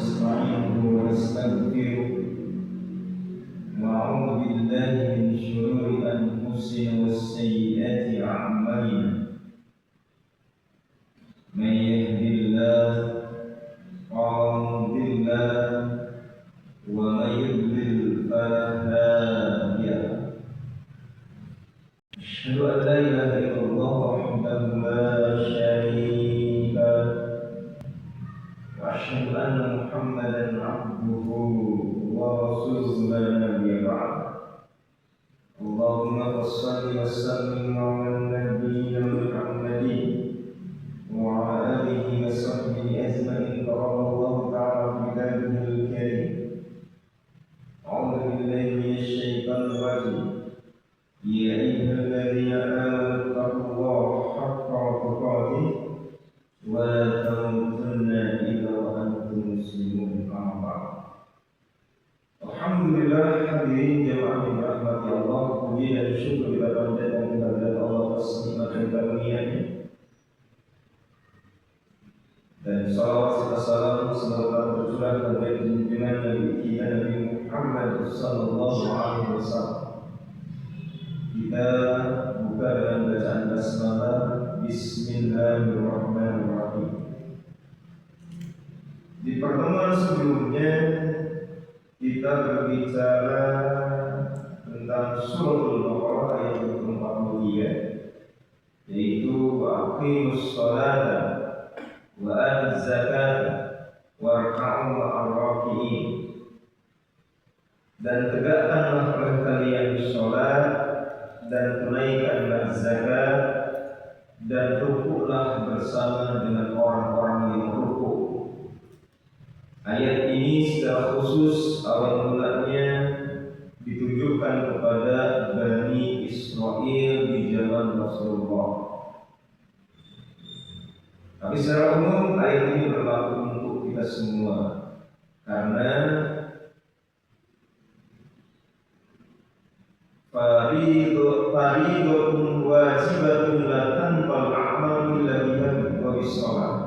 ونستعينه ونستغفره ونعوذ بالله من شرور أنفسنا وسيئات أعمالنا من يهد الله فلا مضل له ومن يضلل فلا هادي له أشهد أن لا إله إلا الله وحده لا شريك له وأشهد أن محمدا عبده ورسوله لا نبي بعده اللهم صل وسلم على النبي محمد وعلى آله وصحبه أجمعين قال الله تعالى في كتابه الكريم أعوذ بالله من الشيطان الرجيم يا أيها الذين آمنوا اتقوا الله حق تقاته ولا تموتن إلا وأنتم مسلمون. أما بعد. Alhamdulillah, hadirin jemaah yang dirahmati Allah, puji dan syukur kita panjatkan kehadirat Allah atas nikmat dan karunia-Nya. Dan salawat serta salam semoga tercurah kepada junjungan Nabi kita Nabi Muhammad sallallahu alaihi wasallam. Kita buka dengan bacaan basmalah. Bismillahirrahmanirrahim. Di pertemuan sebelumnya kita berbicara tentang suratul Baqarah ayat 43, yaitu wa aqimus sholata wa atuz zakata warka'u ma'ar raki'in. Dan tegakkanlah oleh kalian sholat dan tunaikanlah zakat dan rukuklah bersama dengan orang-orang yang rukuk. Ayat ini secara khusus awal mulanya ditujukan kepada Bani Israel di zaman Rasulullah. Tapi secara umum ayat ini berlaku untuk kita semua, karena faridatun wajibatun la tanfal a'malu illa biha wa bisalah.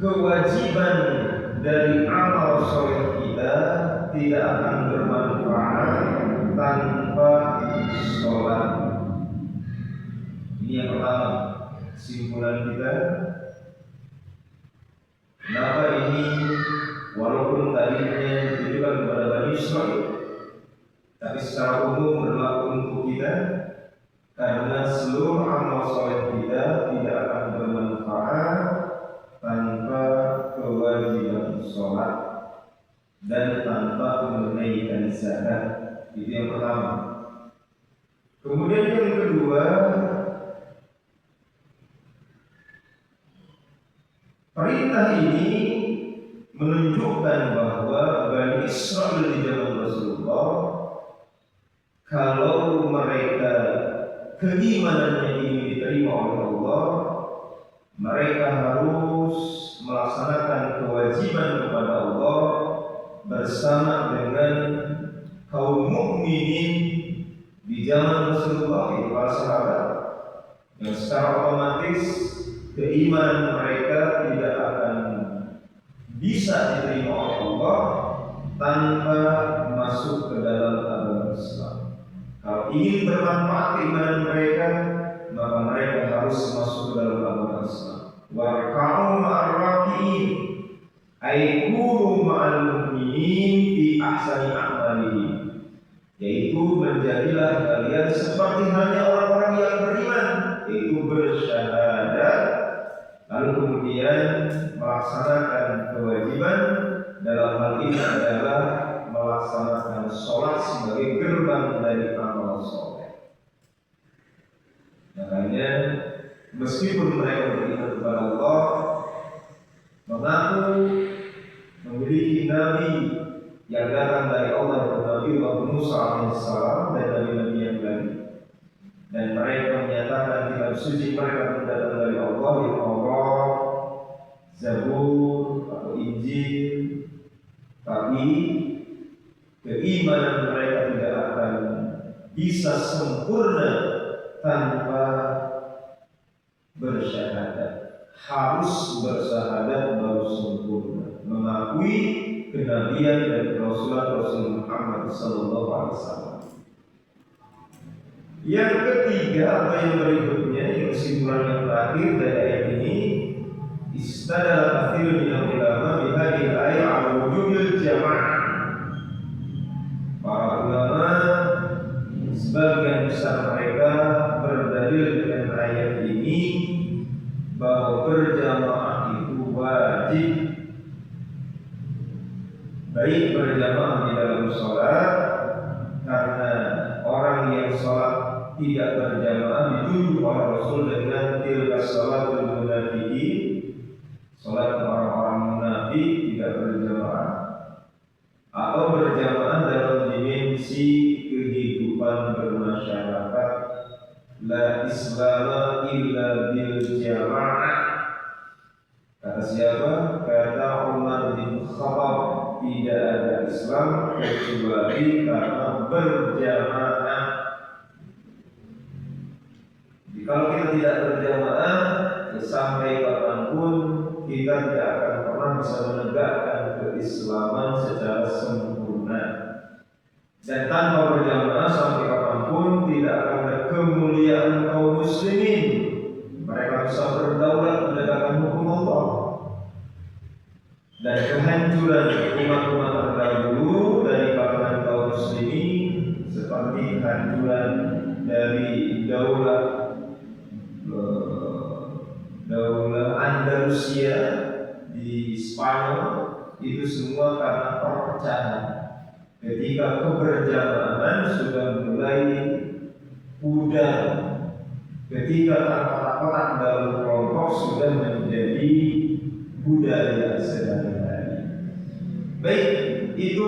Kewajiban dari amal soleh kita tidak akan bermanfaat tanpa sholat. Ini yang pertama, kesimpulan kita. Kenapa ini walaupun tadinya ditujukan kepada Bani Israel, tapi secara umum berlaku untuk kita, karena seluruh amal soleh kita tidak akan bermanfaat tanpa kewajiban sholat dan tanpa menunaikan zakat. Itu yang pertama. Kemudian yang kedua, perintah ini menunjukkan bahwa Bani Israel di zaman Rasulullah, kalau mereka keimanannya ini diterima oleh Allah, mereka harus melaksanakan kewajiban kepada Allah bersama dengan kaum mukminin di zaman Rasulullah, itu para sahabat, yang secara otomatis keimanan mereka tidak akan bisa diterima oleh Allah tanpa masuk ke dalam agama Islam. Kalau ingin bermanfaat keimanan mereka, maka mereka harus masuk ke dalam agama Islam. Warka'u ma'ar raki'in, ay kunu ma'al mu'minin fi ahsani a'malihim, yaitu menjadilah kalian seperti halnya orang-orang yang beriman, yaitu bersyahadat, lalu kemudian melaksanakan kewajiban. Dalam hal ini adalah melaksanakan sholat sebagai gerbang dari amal soleh. Makanya meskipun mereka beriman kepada Allah, mengaku memiliki nabi yang datang dari Allah, Nabi Musa alaihissalam dan nabi-nabi yang lain, dan mereka menyatakan kitab suci mereka datang dari Allah, yaitu Taurat, Zabur atau Injil, tapi keimanan mereka tidak akan bisa sempurna tanpa bersyahadat. harus bersyahadat baru sempurna, mengakui kenabian dan kerasulan Rasul Muhammad sallallahu alaihi wasallam. Yang ketiga atau yang berikutnya, yang kesimpulan yang terakhir dari ayat ini, istadala katsirun minal ulama bihadhihi al-ayah 'ala wujubil jamaah. Para ulama sebagian besar mereka berdalil dengan ayat ini bahwa berjamaah itu wajib, baik berjamaah di dalam sholat, karena orang yang sholat tidak berjamaah ditunjuk oleh Rasul dengan tilka sholatul munafiqin, sholat orang-orang munafik tidak berjamaah, atau berjamaah dalam dimensi kehidupan bermasyarakat. La islama illa bil jamaah. Kata siapa? Kata Umar bin Khattab, tidak ada Islam kecuali karena berjamaah. Kalau kita tidak berjamaah, sampai kapanpun kita tidak akan pernah bisa menegakkan keislaman secara sempurna. Dan tanpa berjamaah sampai kapanpun tidak akan ada kemuliaan kaum muslimin. Mereka bisa berdaulat menegakkan hukum Allah. Dan kehancuran umat-umat terdahulu dari kalangan kaum muslimin, seperti kehancuran dari daulah Andalusia di Spanyol, itu semua karena perpecahan. Ketika keberjamaah sudah mulai pudar, ketika kotak-kotak dalam kelompok sudah menjadi budaya sehari-hari. Baik, itu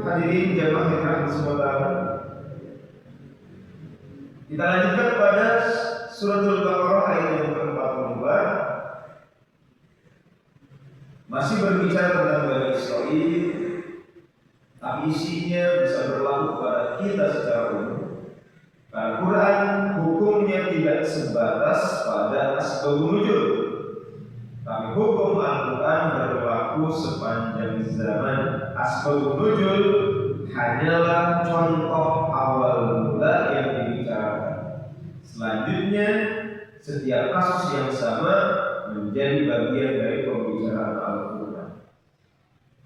hadirin jamaah yang dirahmati Allah. Kita lanjutkan pada Suratul Baqarah ayat yang ke-44. Masih berbicara tentang Bani Israil, tapi isinya bisa berlaku pada kita secara umum. Al-Quran hukumnya tidak sebatas pada asbabun nuzul, tapi hukum Al-Quran berlaku sepanjang zaman. Asbabun nuzul hanyalah contoh awal mula yang dibicarakan. Selanjutnya, setiap kasus yang sama menjadi bagian dari pembicaraan Al-Quran.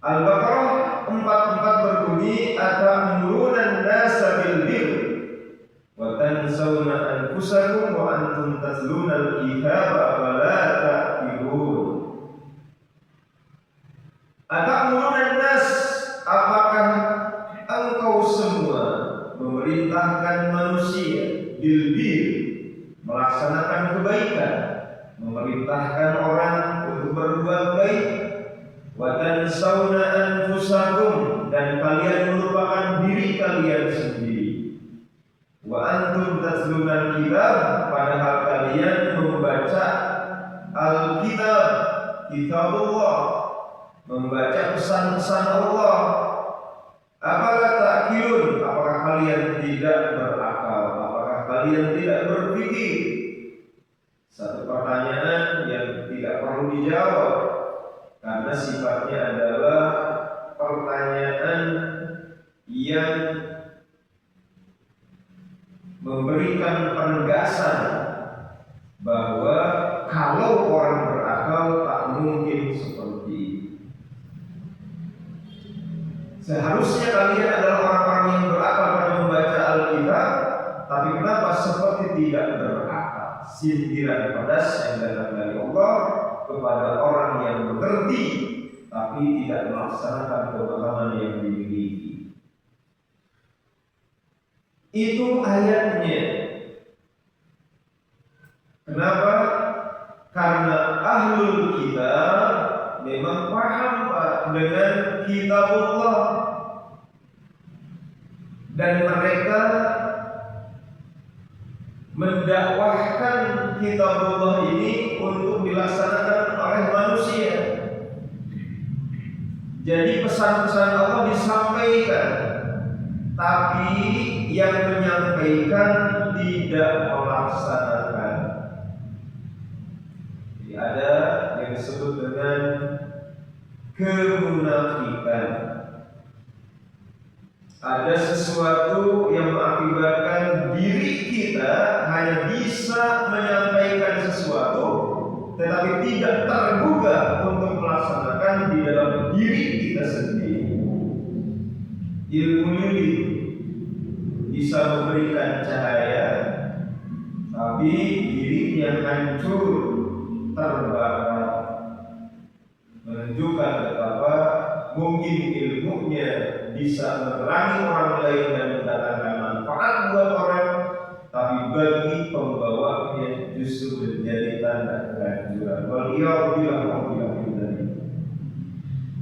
Al-Baqarah 44 berbunyi, atamuruna an-nasa bil birri wa tansawna anfusakum wa antum tatluna al-kitaba afala ta'qilun. Atamuruna an-nas, apakah engkau semua memerintahkan manusia bil birri, melaksanakan kebaikan, memerintahkan orang untuk berbuat baik, wa tansawna anfusakum, dan kalian melupakan diri kalian sendiri, wa antum tatluna kitab, padahal kalian membaca al-kitab, kitabullah, membaca pesan-pesan Allah. Apakah ta'qilun, apakah kalian tidak berakal, apakah kalian tidak berpikir? Satu pertanyaan yang tidak perlu dijawab, karena sifatnya adalah pertanyaan yang memberikan penegasan bahwa kalau orang berakal tak mungkin seperti itu. Seharusnya kalian adalah orang-orang yang berakal pada membaca Alkitab, tapi kenapa seperti tidak berakal? Sindiran pedas yang datang dari Allah kepada orang yang mengerti tapi tidak melaksanakan pemahaman yang dimiliki. Itu ayatnya. Kenapa? Karena ahlul kitab memang paham dengan kitabullah, dan mereka mendakwahkan kitabullah ini untuk dilaksanakan oleh manusia. Jadi pesan-pesan Allah disampaikan, tapi yang menyampaikan tidak melaksanakan. Jadi ada yang disebut dengan kemunafikan. Ada sesuatu yang mengakibatkan diri kita hanya bisa menyampaikan sesuatu, tetapi tidak tergugah untuk melaksanakan di dalam diri kita sendiri. Ilmu ini bisa memberikan cahaya, tapi dirinya hancur, terbakar, menunjukkan betapa mungkin ilmunya bisa menerangi orang lain dan mendatangkan manfaat buat orang, tapi bagi pembawanya justru menjadi tanda kehancuran. Waliyahudillah.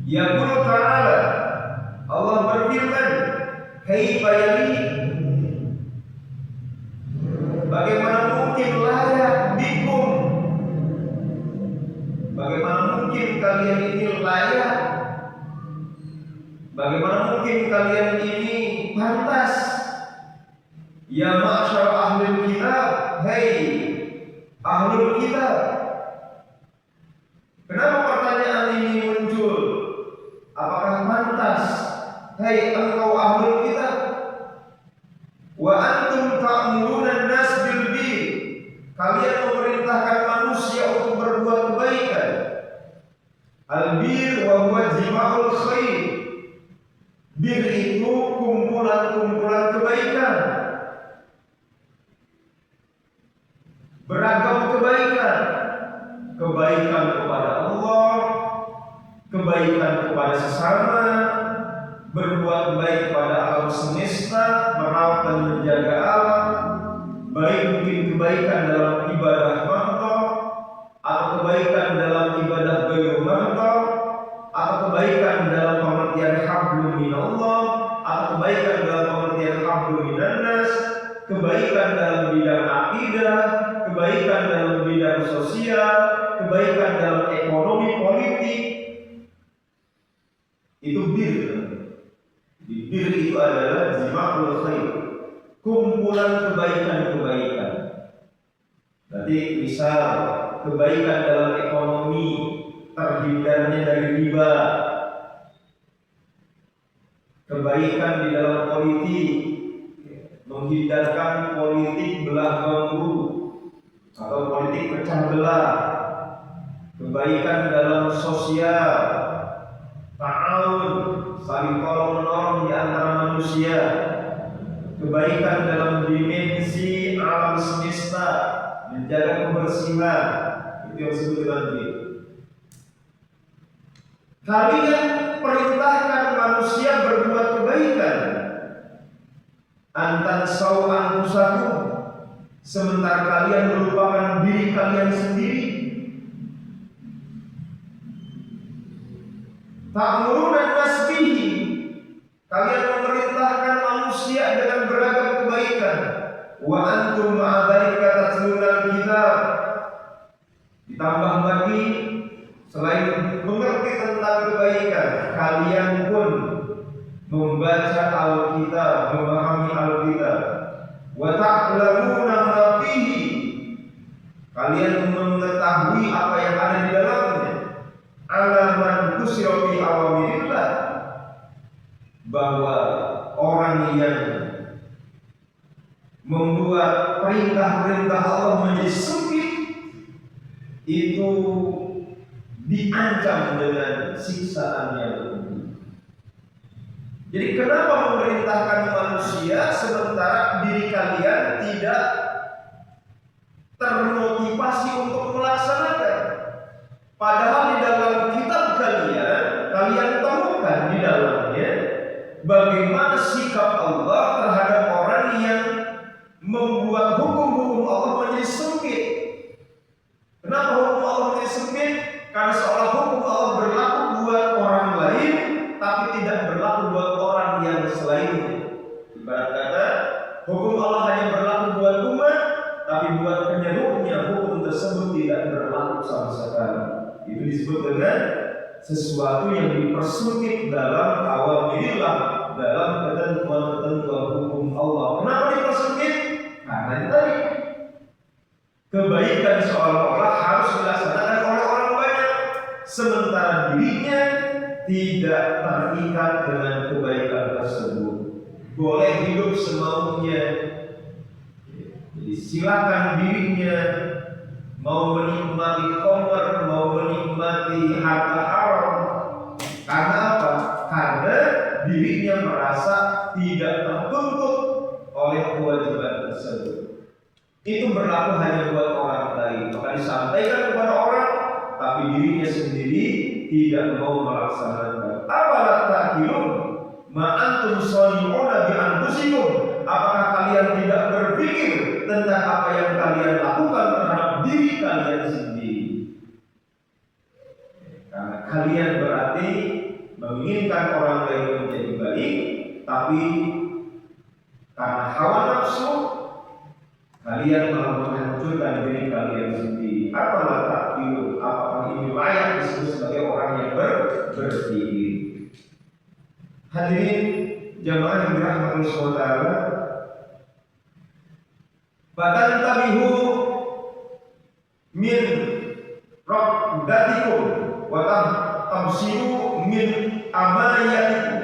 Yaqulu ta'ala, Allah berfirman, kaifa yali, bagaimana mungkin layak bikum, bagaimana mungkin kalian ini layak, bagaimana mungkin kalian ini pantas, ya ma'syar ahlul kitab, hei ahlul kitab. Kenapa pertanyaan ini muncul? Apakah pantas, hei engkau ahlul kitab? Wa antum ta'muruna an-nas bil bir, kalian memerintahkan manusia untuk berbuat kebaikan. Al-bir wa huwa jima'ul khair, bir itu kumpulan-kumpulan kebaikan, beragam kebaikan, kebaikan kepada Allah, kebaikan kepada sesama, berbuat baik kepada alam semesta, merawat dan menjaga alam, baik mungkin kebaikan dalam ibadah mahdoh, atau kebaikan dalam ibadah ghairu mahdoh, atau kebaikan dalam pengertian hablum minallah, atau kebaikan dalam pengertian hablum minannas, kebaikan dalam bidang akidah, kebaikan dalam bidang sosial, kebaikan dalam ekonomi politik. Itu bir. Bir itu adalah jima'ul khair, kumpulan kebaikan-kebaikan. Berarti misal kebaikan dalam ekonomi, terhindarnya dari riba, kebaikan di dalam politik, menghindarkan politik belah bambu atau politik pecah belah, kebaikan dalam sosial, ta'awun, saling tolong menolong di antara manusia, kebaikan dalam dimensi alam semesta, menjaga kebersihan, itu yang disebut dengan bir. Kalian perintahkan manusia berbuat kebaikan, antan sawan anfusakum, sementara kalian melupakan diri kalian sendiri. Ta'muruna an-nas bihi, kalian memerintahkan manusia dengan beragam kebaikan. Wa antum ma'a dzalika tatluna al-kitab, ditambah lagi selain mengerti tentang kebaikan, kalian pun membaca Alkitab, memahami Alkitab. Wa ta'lamuna ma fihi, kalian mengetahui apa yang ada di dalamnya. Alaman tusyrati awamirillah, bahwa orang yang membuat perintah-perintah Allah menjadi sempit itu diancam dengan siksaan yang tinggi. Jadi kenapa memerintahkan manusia sementara diri kalian tidak termotivasi untuk melaksanakan? Padahal di dalam kitab kalian temukan di dalamnya bagaimana sikap Allah terhadap orang yang membuat hukum-hukum Allah menjadi sempit. Kenapa hukum Allah menjadi sempit? Karena seolah hukum Allah berlaku buat orang lain, tapi tidak berlaku buat orang yang selainnya. Ibarat kata, hukum Allah hanya berlaku buat umat, tapi buat penyeluruhnya hukum tersebut tidak berlaku sama sekali. Itu disebut dengan sesuatu yang dipersempit dalam awamirillah, dalam ketentuan-ketentuan hukum Allah. Kenapa dipersempit? Karena tadi kebaikan seolah-olah harus dilaksanakan sementara dirinya tidak terikat dengan kebaikan tersebut. Boleh hidup semaunya. Jadi silakan dirinya mau menikmati khamr, mau menikmati harta haram. Karena apa? Karena dirinya merasa tidak tertuntut oleh kewajiban tersebut. Itu berlaku hanya buat orang lain. Maka disampaikan kepada orang, tapi dirinya sendiri tidak mau melaksanakan. Apalah ta'qilun ma antum shali'una bi anfusikum. Apakah kalian tidak berpikir tentang apa yang kalian lakukan terhadap diri kalian sendiri? Karena kalian berarti menginginkan orang lain menjadi baik, tapi karena hawa nafsu kalian malah menghancurkan diri kalian sendiri. Apalah ta'qilun? Apakah ini layak disebut sebagai orang yang berpikir? Hadirin jamaah yang dirahmati Allah SWT, fatantabihu min rabbatikum wa tamsiru min amayatikum.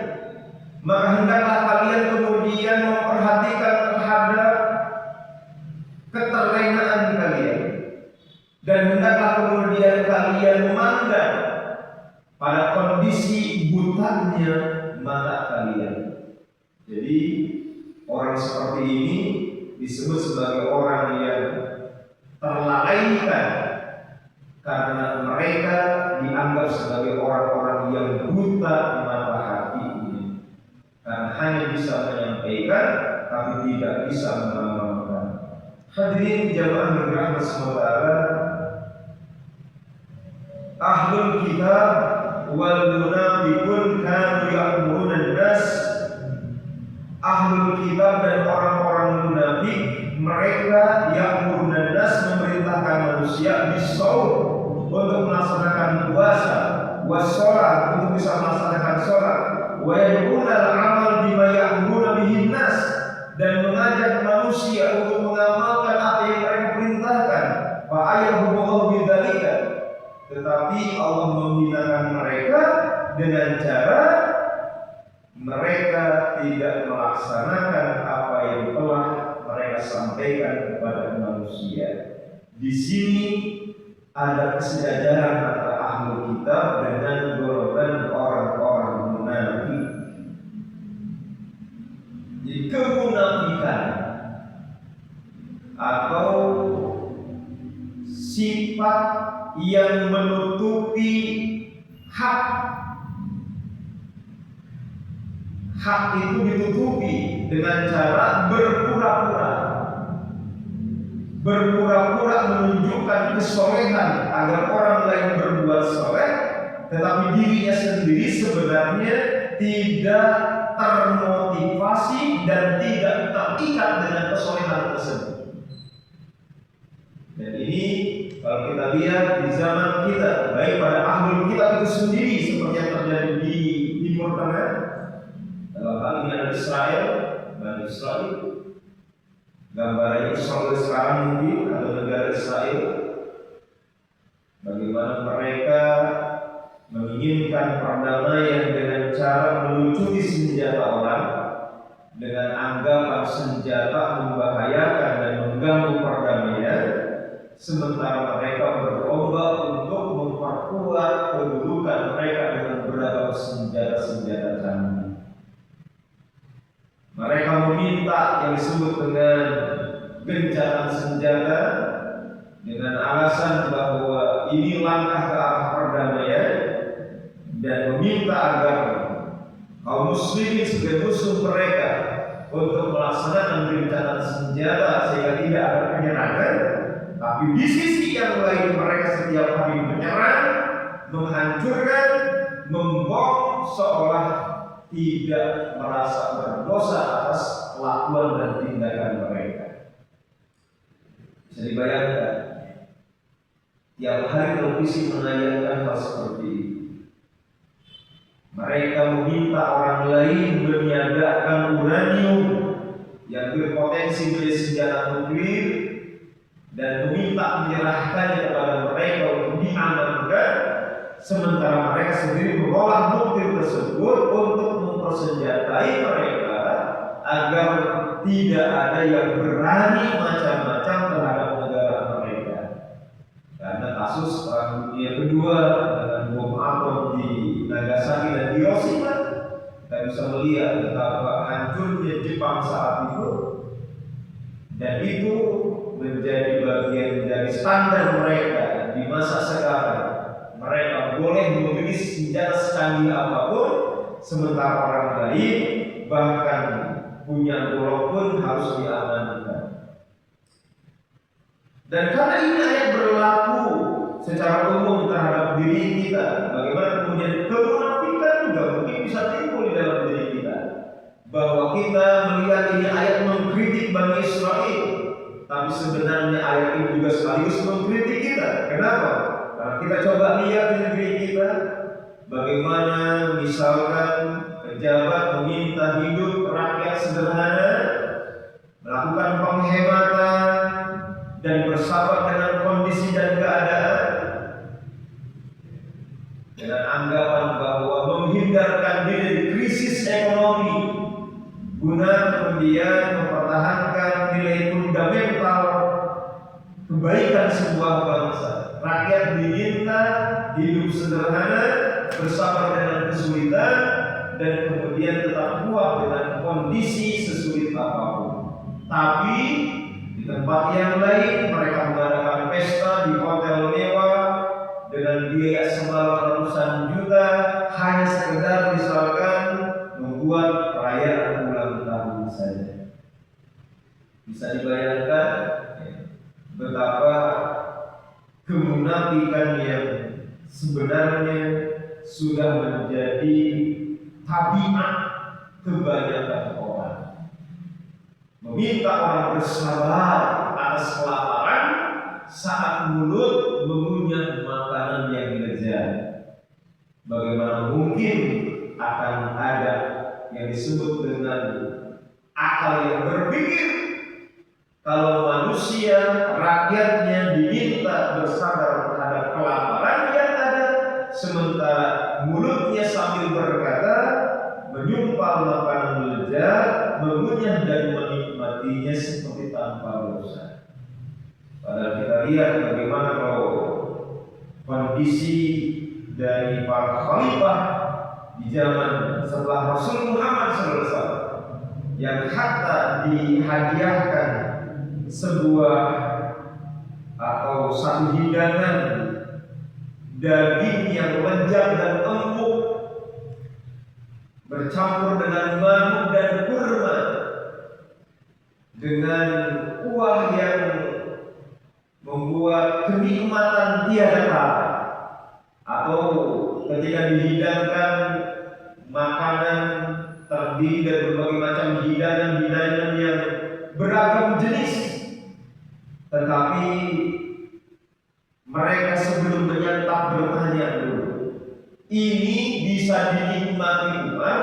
Maka hendaklah kalian kemudian memperhatikan terhadap keterlenaan kalian, dan hendaklah kemudian kalian memandang pada kondisi butanya mata kalian. Jadi orang seperti ini disebut sebagai orang yang terlalaikan karena mereka dianggap sebagai orang-orang yang buta mata hatinya, karena hanya bisa menyampaikan tapi tidak bisa mengamalkan. Hadirin jamaah yang dirahmati Allah, ahlul kitab wal munafiqun kanu ya'muruna an-nas. Ahlul kitab dan orang-orang munafik, mereka ya'muruna an-nas, memerintahkan manusia bisawm, untuk melaksanakan puasa, wassalat, untuk bisa melaksanakan sholat, wa yad'una al-amal bima ya'muruna bihi an-nas, dan mengajak manusia untuk mengamalkan apa yang mereka perintahkan. Fa ayyuhumullahu bidzalika, tetapi Allah menghinakan mereka dengan cara mereka tidak melaksanakan apa yang telah mereka sampaikan kepada manusia. Di sini ada kesejajaran antara ahli kitab dengan golongan orang-orang munafik. Jadi kemunafikan atau sifat yang menutupi hak. Hak itu ditutupi dengan cara berpura-pura. Berpura-pura menunjukkan kesolehan agar orang lain berbuat soleh, tetapi dirinya sendiri sebenarnya tidak termotivasi dan tidak terikat dengan kesolehan tersebut. Dan ini kalau kita lihat di zaman kita, baik pada ahlul kitab itu sendiri seperti yang terjadi di Timur Tengah, dalam hal ini ada Israel, Bani Israel, gambaran Israel sekarang mungkin atau negara Israel, bagaimana mereka menginginkan perdamaian dengan cara melucuti senjata orang dengan anggapan senjata membahayakan dan mengganggu perdamaian, sementara mereka berlomba untuk memperkuat kedudukan mereka dengan beragam senjata-senjata canggih. Mereka meminta yang disebut dengan gencatan senjata dengan alasan bahwa ini langkah ke arah perdamaian, dan meminta agar kaum muslimin sebagai musuh mereka untuk melaksanakan gencatan senjata sehingga tidak ada penyerangan. Tapi di sisi yang lain mereka setiap hari menyerang, menghancurkan, membom, seolah tidak merasa berdosa atas kelakuan dan tindakan mereka. Bisa dibayangkan, tiap hari televisi menayangkan hal seperti ini. Mereka meminta orang lain meniadakan uranium yang berpotensi menjadi senjata nuklir dan meminta menyerahkannya kepada mereka untuk diamankan, sementara mereka sendiri mengolah nuklir tersebut untuk mempersenjatai mereka agar tidak ada yang berani macam-macam terhadap negara mereka. Karena kasus Perang Dunia Kedua dengan bom atom di Nagasaki dan Hiroshima, kita bisa melihat betapa hancurnya Jepang saat itu, dan itu menjadi bagian dari standar mereka di masa sekarang. Mereka boleh memiliki senjata secanggih apapun, sementara orang lain bahkan punya golok pun harus diamankan. Dan karena ini ayat berlaku secara umum terhadap diri kita, bagaimana kemudian kemunafikan juga mungkin bisa timbul di dalam diri kita, bahwa kita melihat ini ayat mengkritik Bani Israel, tapi sebenarnya ayat ini juga sekaligus mengkritik kita. Kenapa? Karena kita coba lihat di negeri kita, bagaimana misalkan pejabat meminta hidup rakyat sederhana, melakukan penghematan, dan bersabar dengan kondisi dan keadaan, dengan anggapan bahwa menghindarkan diri dari krisis ekonomi guna kemudian mempertahankan nilai fundamental kebaikan sebuah bangsa. Rakyat diminta hidup sederhana, bersabar dengan kesulitan, dan kemudian tetap kuat dengan kondisi sesulit apapun. Tapi di tempat yang lain mereka mengadakan pesta di hotel mewah dengan biaya semalam ratusan juta, hanya sekedar misalkan membuat perayaan ulang tahun saja. Bisa dibayangkan betapa kemunafikan yang sebenarnya sudah menjadi tabiat kebanyakan orang. Meminta orang bersabar atas kelaparan saat mulut mengunyah makanan yang lezat. Bagaimana mungkin akan ada yang disebut dengan akal yang berpikir kalau manusia, rakyatnya diminta bersabar terhadap kelaparan yang ada, sementara mulutnya sambil berkata, menyumpah makanan lezat, mengunyah dan menikmatinya seperti tanpa dosa. Padahal kita lihat bagaimana kalau kondisi dari para khalifah di zaman setelah Rasul Muhammad SAW, yang hatta dihadiahkan sebuah atau satu hidangan daging yang lezat dan empuk bercampur dengan madu dan kurma dengan kuah yang membuat kenikmatan tiada kala, atau ketika dihidangkan makanan terdiri dari berbagai macam hidangan-hidangan yang beragam jenis, tetapi mereka sebelum menyantap bertanya dulu, ini bisa dinikmati Umar,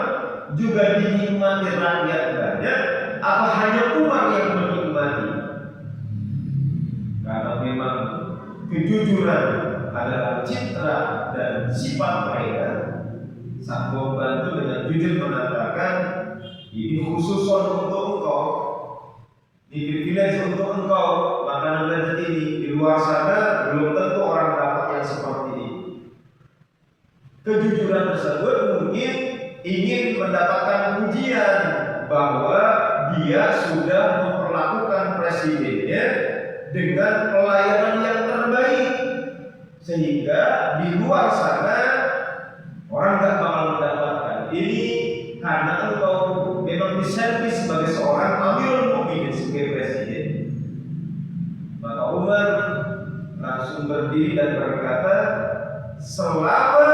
juga dinikmati rakyat banyak, apa hanya Umar yang menikmati? Karena memang kejujuran adalah citra dan sifat mereka. Sang pembantu dengan jujur mengatakan, ini khusus untuk engkau, ini privilege untuk engkau, makanan lezat ini. Di luar sana belum tentu orang dapat yang seperti ini. Kejujuran tersebut mungkin ingin mendapatkan pujian bahwa dia sudah memperlakukan presidennya dengan pelayanan yang terbaik, sehingga di luar sana orang tidak bakal mendapatkan ini karena engkau memang diservis sebagai seorang Amirul Mukminin, sebagai presiden. Maka Umar langsung berdiri dan berkata, selama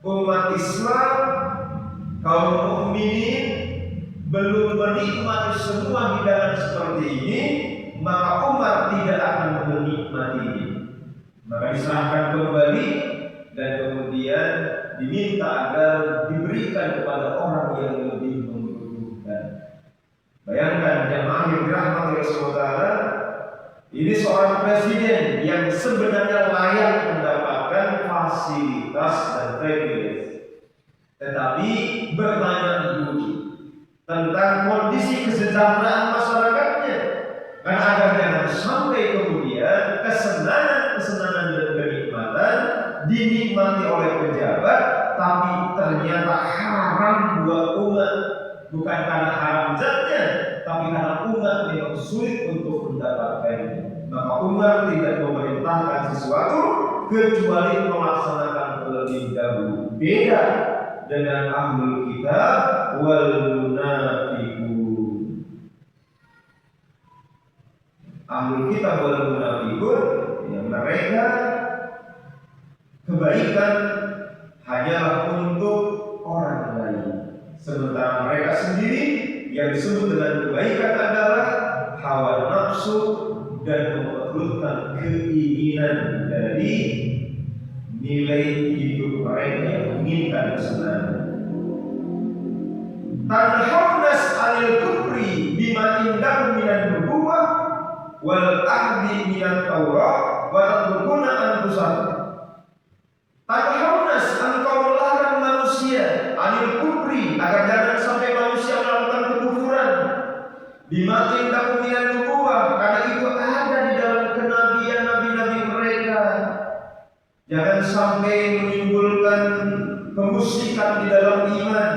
umat Islam kaum mukminin belum menikmati semua hidangan seperti ini, maka Umar tidak akan menikmatinya. Maka diserahkan kembali dan kemudian diminta agar diberikan kepada orang yang lebih membutuhkan. Bayangkan jemaah yang dirahmati Rasulullah, ini seorang presiden yang sebenarnya layak mendapatkan fasilitas dinikmati oleh pejabat, tapi ternyata haram buat umat. Bukan karena haram zatnya, tapi karena umat memang sulit untuk mendapatkannya. Maka Umar tidak memerintahkan sesuatu kecuali melaksanakan terlebih dahulu. Beda dengan ahlul kitab wal munafiqun. Ahlul kitab wal munafiqun, yang mereka kebaikan hanyalah untuk orang lain, sementara mereka sendiri yang disebut dengan kebaikan adalah hawa nafsu dan memerlukan keinginan dari nilai hidup mereka yang menginginkan kesenangan. Tanhaunas anil kufri bima indakum minan nubuwah wal ahdi minat Taurat wa tatrukuna anfusakum. Tanhaunas, engkau melarang manusia anil kufri, agar jangan sampai manusia melakukan kekufuran. Bima indakum minan nubuwah, karena itu ada di dalam kenabian nabi-nabi mereka. Jangan sampai menimbulkan kemusyrikan di dalam iman.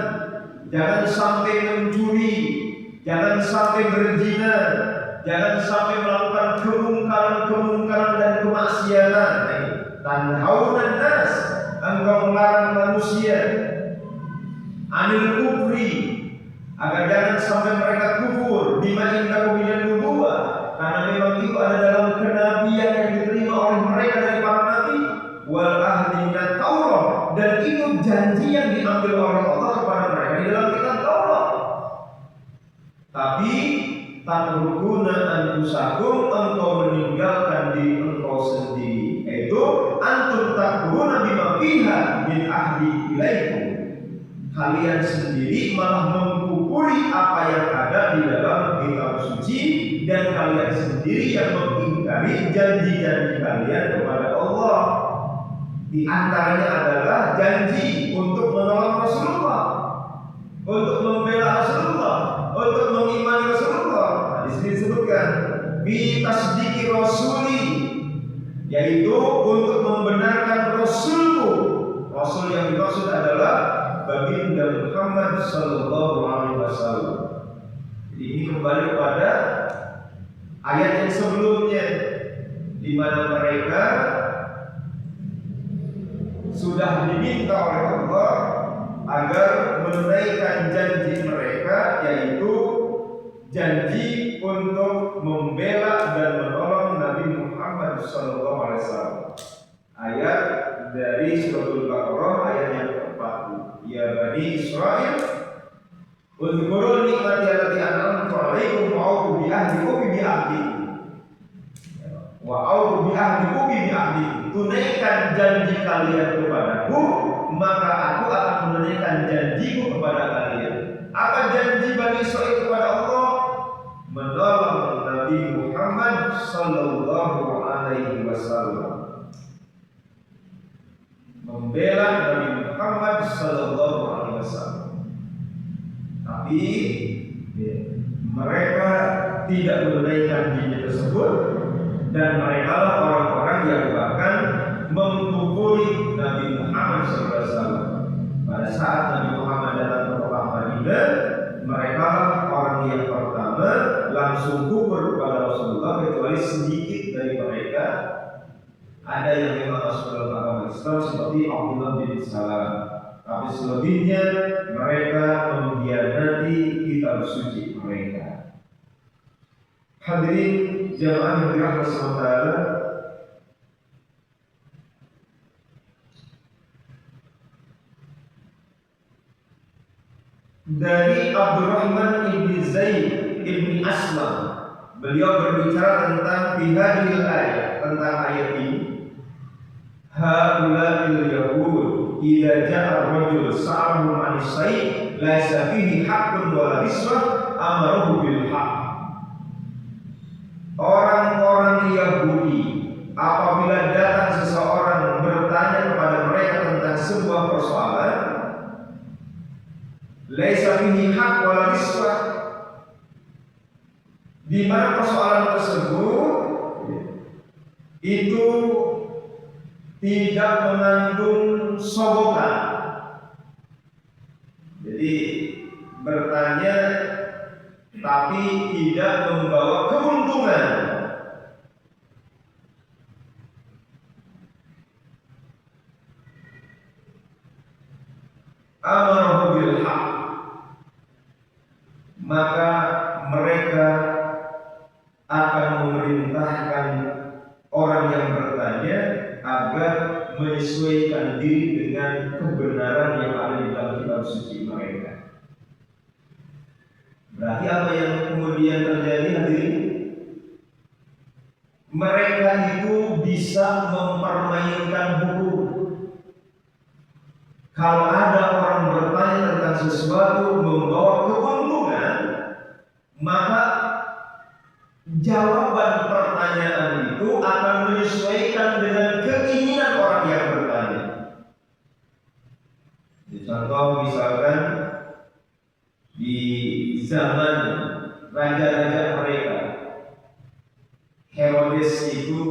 Jangan sampai mencuri, jangan sampai berzina, jangan sampai melakukan kemungkaran dan kemaksiatan. Tanhaunan nas, engkau melarang manusia anil kufri, agar jangan sampai mereka kufur. Bima indakum minan nubuwah, karena memang itu ada dalam kenabian yang diterima oleh mereka dari para nabi. Wal ahdi minat Taurat, dan itu janji yang diambil oleh Allah kepada mereka di dalam kitab Taurat. Tapi tatrukuna anfusakum, engkau meninggalkan diri engkau sendiri, yaitu antum takfuruna bima fiha min ahdi ilaikum. Kalian sendiri malah mengkufuri apa yang ada di dalam kitab suci, dan kalian sendiri yang mengingkari janji-janji kalian kepada Allah. Di antaranya adalah janji untuk menolong Rasulullah, untuk membela Rasulullah, untuk mengimani Rasulullah. Di sini disebutkan bi tasdiki rasuli, yaitu untuk membenarkan Rasulku. Rasul yang dimaksud adalah baginda Muhammad sallallahu alaihi wasallam. Jadi ini kembali kepada ayat yang sebelumnya, di mana mereka sudah diminta oleh Allah agar menunaikan janji mereka, yaitu janji untuk membela dan menolong Nabi Muhammad SAW. Ayat dari Suratul Baqarah ayat yang keempat. Ya Bani Israil, udhkuru nikmati allati an'amtu 'alaikum wa aufu bi ahdikum bi ahdi. Wa aufu bi ahdikum bi ahdi. Tunaikan janji kalian kepadaku, maka aku akan menunaikan janjiku kepada kalian. Apa janji Bani Israil kepada Allah? Menolong Nabi Muhammad sallallahu alaihi wasallam, membela Nabi Muhammad sallallahu alaihi wasallam. Tapi mereka tidak menunaikan janji tersebut, dan mereka lah orang-orang yang bahkan mengkufuri Nabi Muhammad SAW. Pada saat Nabi Muhammad datang ke kota Madinah, mereka orang yang pertama langsung kufur kepada Rasulullah, kecuali sedikit dari mereka ada yang memang masuk dalam agama Islam seperti Abdullah bin Salam. Tapi selebihnya mereka mengkhianati kitab suci mereka. Hadirin jamaah yang dirahmati Allah, dari Abdurrahman ibn Zaid ibn Aslam, beliau berbicara tentang hadhil ayat, tentang ayat ini. Haula'il yahud idza ja'a rajul sa'ahu 'anis sayd laisa fihi haqqun wa la riswah amaruhu bil haqq. Orang-orang Yahudi apabila datang seseorang bertanya kepada mereka tentang sebuah persoalan, laisa fihi haqq wa la riswah, di mana persoalan tersebut itu tidak mengandung sogokan. Jadi bertanya tapi tidak membawa keuntungan. Amarahu bil haq, maka mereka akan memerintahkan orang yang bertanya agar menyesuaikan diri dengan kebenaran yang ada di dalam kitab suci mereka. Berarti apa yang kemudian terjadi hadirin? Mereka itu bisa mempermainkan hukum. Kalau ada orang bertanya tentang sesuatu membawa keuntungan, maka jawaban pertanyaan itu akan menyesuaikan dengan keinginan orang yang bertanya. Contoh misalkan di zaman raja-raja mereka, Herodes itu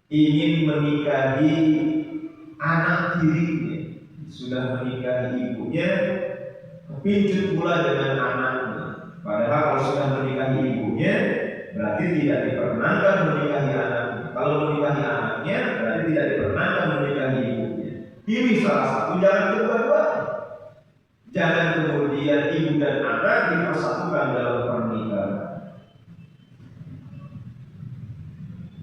ingin menikahi anak tirinya, sudah menikahi ibunya, kepincut pula dengan anaknya. Padahal kalau sudah menikahi ibunya, berarti tidak diperkenankan menikahi anaknya. Kalau menikahi anaknya, berarti tidak diperkenankan menikahi ibunya. Pilih salah satu, jangan kedua-duanya. Jangan kemudian ibu dan anak dipersatukan dalam pernikahan.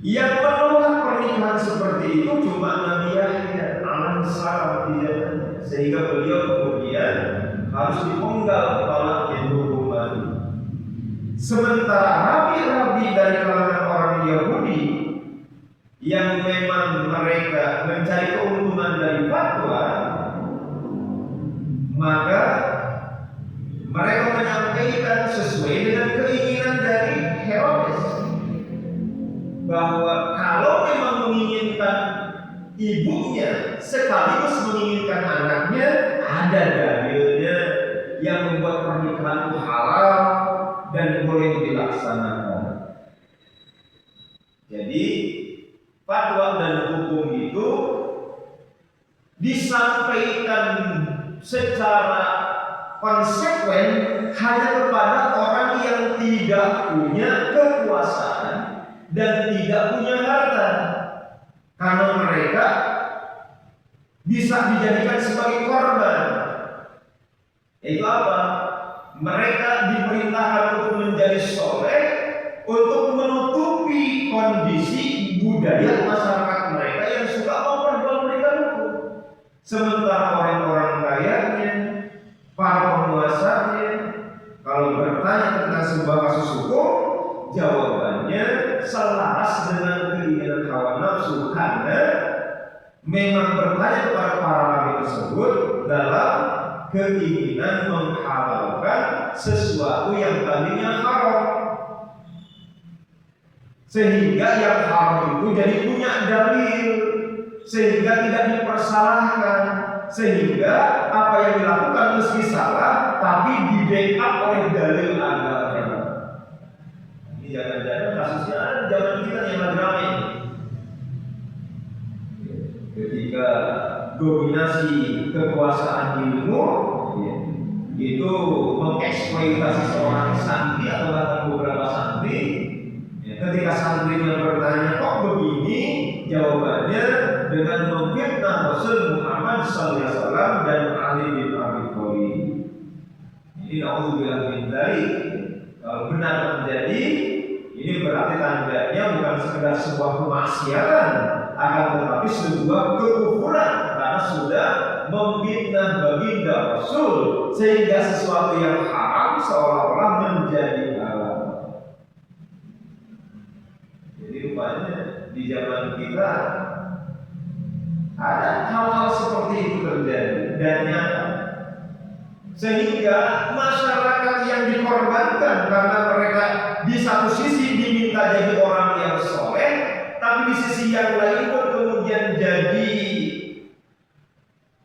Yang menolak pernikahan seperti itu cuma Nabi Yahya alaihissalam di zamannya, sehingga beliau kemudian harus dipenggal kepalanya hukuman. Sementara rabi-rabi dari kalangan orang Yahudi yang memang mereka mencari keuntungan dari fatwa, maka mereka menyampaikan sesuai dengan keinginan dari Herodes, bahwa kalau memang menginginkan ibunya sekaligus menginginkan anaknya, ada dalilnya yang membuat pernikahan itu halal dan boleh dilaksanakan. Jadi fatwa dan hukum itu disampaikan secara konsekuen hanya kepada orang yang tidak punya kekuasaan dan tidak punya harta, karena mereka bisa dijadikan sebagai korban. Itu apa? Mereka diperintahkan untuk menjadi soleh untuk menutupi kondisi budaya masyarakat mereka yang suka memperjualbelikan hukum. Sementara orang-orang kayanya, para penguasanya, kalau bertanya tentang sebuah kasus hukum, jawabannya selaras dengan keinginan hawa nafsu, karena memang bertanya kepada para nabi tersebut dalam keinginan menghalalkan sesuatu yang tadinya haram, sehingga yang haram itu jadi punya dalil, sehingga tidak dipersalahkan, sehingga apa yang dilakukan meski salah tapi di backup oleh dalil agama. Jangan-jangan kasusnya ada zaman kita yang lagi ramai. Ketika dominasi kekuasaan ilmu itu mengeksploitasi seorang santri atau bahkan beberapa santri, ketika santrinya bertanya kok begini, jawabannya dengan memfitnah Rasul Muhammad SAW dan Ali bin Abi Thalib. Ini naudzubillah min dzalik. Kalau benar terjadi, ini berarti tandanya bukan sekedar sebuah kemaksiatan, akan tetapi sebuah kekufuran, karena sudah memfitnah baginda Rasul, sehingga sesuatu yang haram seolah-olah menjadi halal. Jadi rupanya di zaman kita ada hal-hal seperti itu terjadi dan nyata, sehingga masyarakat yang dikorbankan karena mereka di satu sisi diminta jadi orang yang soleh, tapi di sisi yang lain pun kemudian jadi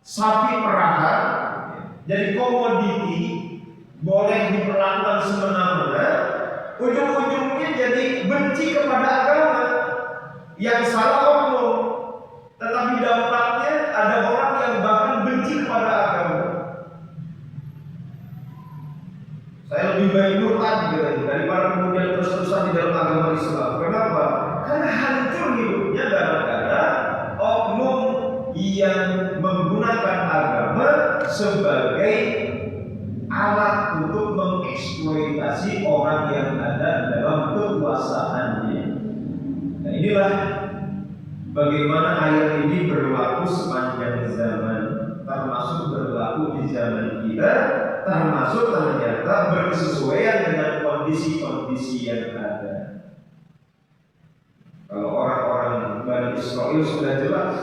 sapi perahan, jadi komoditi, boleh diperlakukan semena-mena, ujung-ujungnya jadi benci kepada agama, yang salah oknum. Islam. Kenapa? Karena hancur hidupnya gara-gara oknum yang menggunakan agama sebagai alat untuk mengeksploitasi orang yang ada dalam kekuasaannya. Nah, inilah bagaimana ayat ini berlaku sepanjang zaman, termasuk berlaku di zaman kita, termasuk ternyata berkesesuaian dengan kondisi-kondisi yang ada. Kalau orang-orang Bani Israel sudah jelas,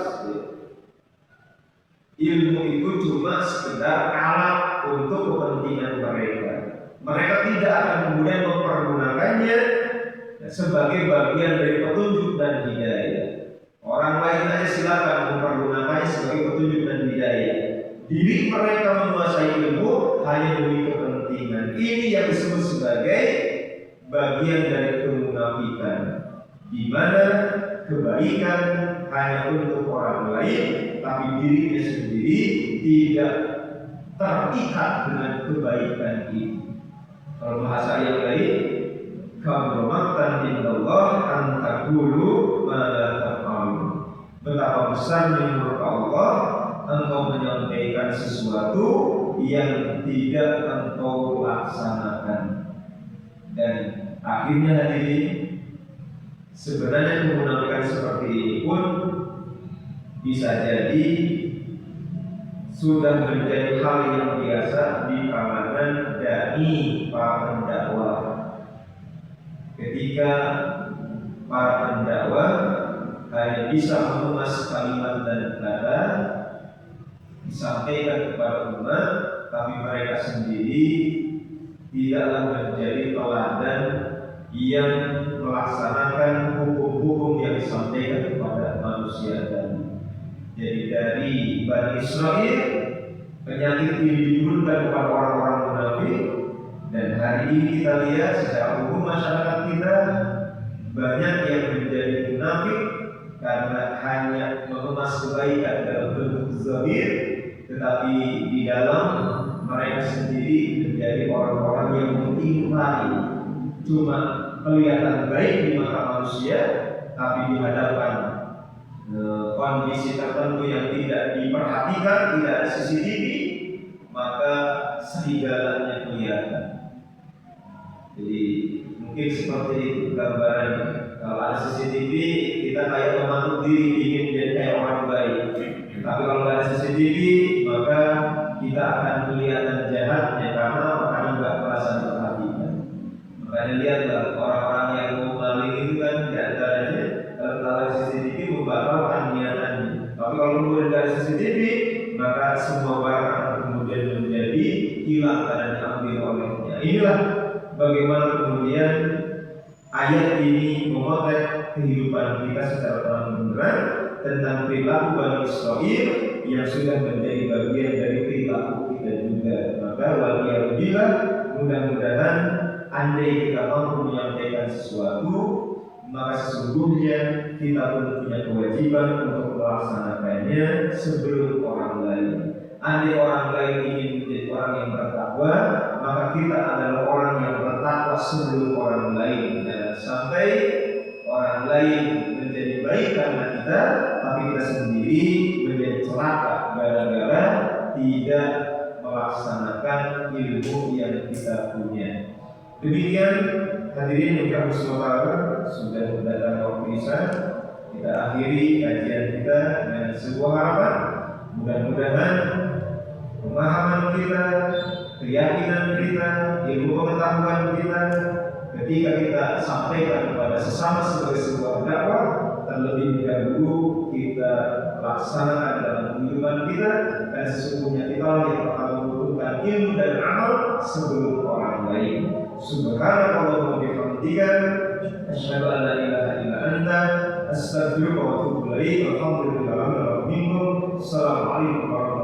ilmu itu cuma sekedar alat untuk kepentingan mereka. Mereka tidak akan kemudian mempergunakannya sebagai bagian dari petunjuk dan hidayah. Orang lain aja silakan mempergunakannya sebagai petunjuk dan hidayah. Diri mereka menguasai ilmu hanya demi kepentingan. Ini yang disebut sebagai bagian dari kemunafikan, di mana kebaikan hanya untuk orang lain, tapi dirinya sendiri tidak terikat dengan kebaikan itu. Kalau bahasa yang lain, kabromaktan indallah antakulu malatakalu. Betapa besar menurut Allah engkau menyampaikan sesuatu yang tidak engkau laksanakan. Dan akhirnya hadirin, sebenarnya kemunafikan seperti ini pun bisa jadi sudah menjadi hal yang biasa di kalangan dai, para pendakwah. Ketika para pendakwah hanya bisa mengemas kalimat dan kata disampaikan kepada umat, tapi mereka sendiri tidaklah menjadi teladan yang melaksanakan hukum-hukum yang disampaikan kepada manusia tadi. Jadi dari Bani Israel penyakit ini diturunkan kepada orang-orang munafik, dan hari ini kita lihat secara umum masyarakat kita banyak yang menjadi munafik karena hanya mengemas kebaikan dalam bentuk zahir, tetapi di dalam mereka sendiri menjadi orang-orang yang mengingkari. Cuma kelihatan baik di mata manusia, tapi di hadapan kondisi tertentu yang tidak diperhatikan, tidak ada CCTV, maka serigalanya kelihatan. Jadi mungkin seperti itu gambarannya. Kalau ada CCTV, kita kayak mematuk diri ingin menjadi kayak orang baik. Tapi kalau ada CCTV, maka kita akan kelihatan jahatnya karena nggak merasa diperhatikan. Makanya lihatlah orang-orang yang mau maling itu kan di antaranya kalau ada CCTV membatalkan niatannya. Tapi kalau kemudian dari CCTV, maka semua barang akan kemudian menjadi hilang dan diambil olehnya. Inilah bagaimana kemudian ayat ini memotret kehidupan kita secara terang-terangan tentang perilaku Bani Israil yang sudah menjadi bagian dari perilaku kita juga. Maka waliyahudillah, mudah-mudahan andai kita mampu menyampaikan sesuatu, maka sesungguhnya kita pun punya kewajiban untuk melaksanakannya sebelum orang lain. Andai orang lain ingin menjadi orang yang bertakwa, maka kita adalah orang yang bertakwa sebelum orang lain. Jangan sampai orang lain menjadi baik karena kita, tapi kita sendiri menjadi celaka gara-gara tidak melaksanakan ilmu yang kita punya. Demikian hadirin yang Allah sudah mendatang waktu Isya, kita akhiri kajian kita dengan sebuah harapan. Mudah-mudahan pemahaman kita, keyakinan kita, ilmu pengetahuan kita ketika kita sampaikan kepada sesama sebagai sebuah dakwah, terlebih dahulu kita laksanakan dalam kehidupan kita, dan sesungguhnya kita yang akan membutuhkan ilmu dan amal sebelum orang lain. Subhanallah wa bihamdika, asyhadu an la ilaha illa anta, astaghfiruka wa atubu ilaik. Alhamdulillah. Assalamualaikum warahmatullahi wabarakatuh.